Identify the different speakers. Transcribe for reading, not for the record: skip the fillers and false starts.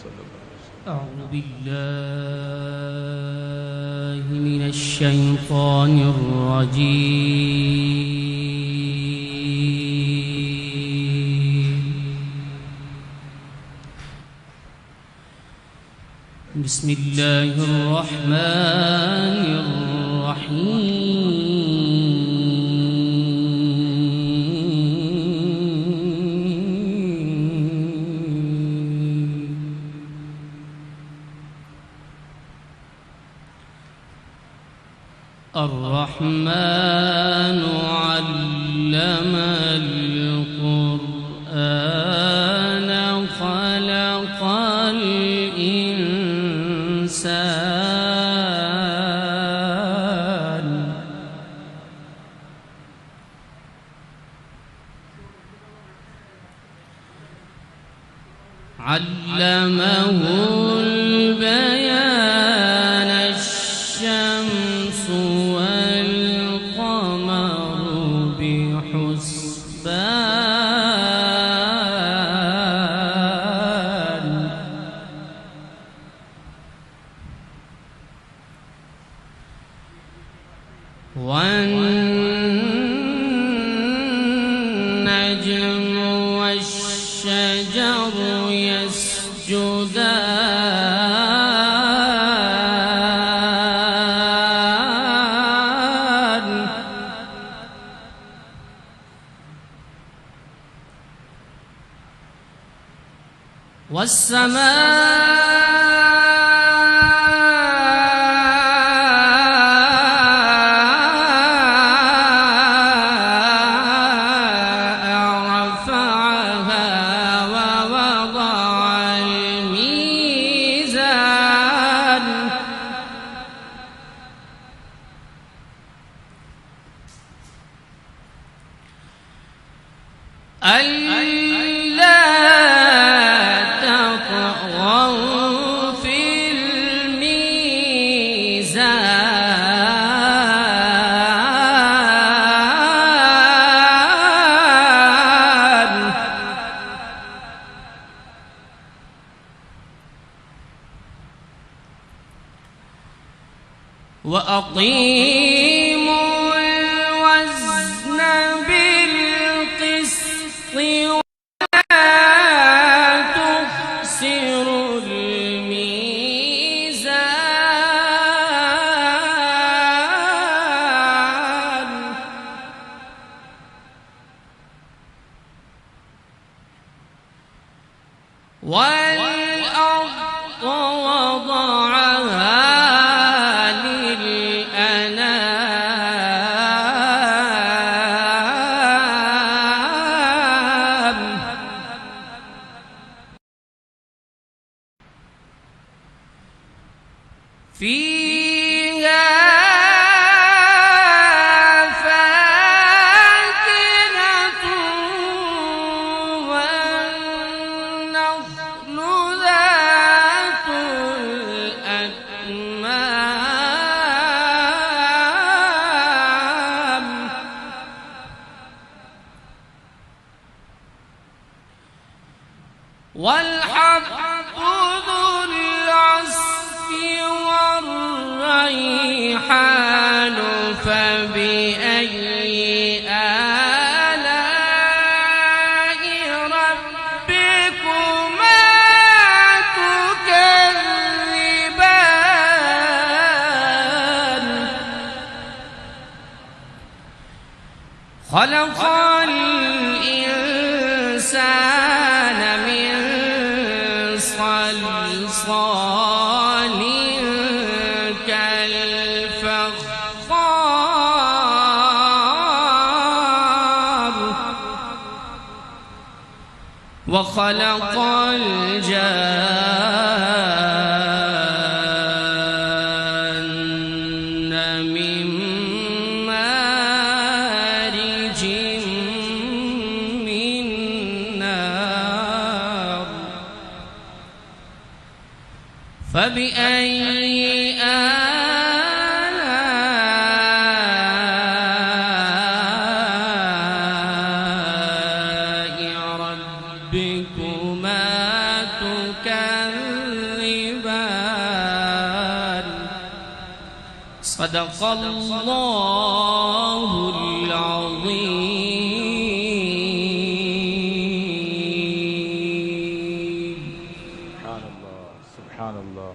Speaker 1: أعوذ بالله من الشيطان الرجيم. بسم الله الرحمن الرحيم. الرحمن علم القرآن خلق الإنسان علمه البيان الشمس والقمر بحسبان والنجم والشجر يسجدان والسماء رفعها ووضع الميزان ألا تطغوا في الميزان وأقيموا الوزن بالقسط ولا تخسروا الميزان والأرض وضعها للأنام فيها فاكهة والنخل ذات الأكمام والحب ذو العصف والريحان فبأي آلاء ربكما تكذبان خلق الإنسان من صلصال كالفخار وخلق الجان من مارج من نار فبأي آلاء ربكما تكذبان صدق الله العظيم.
Speaker 2: سبحان الله سبحان الله.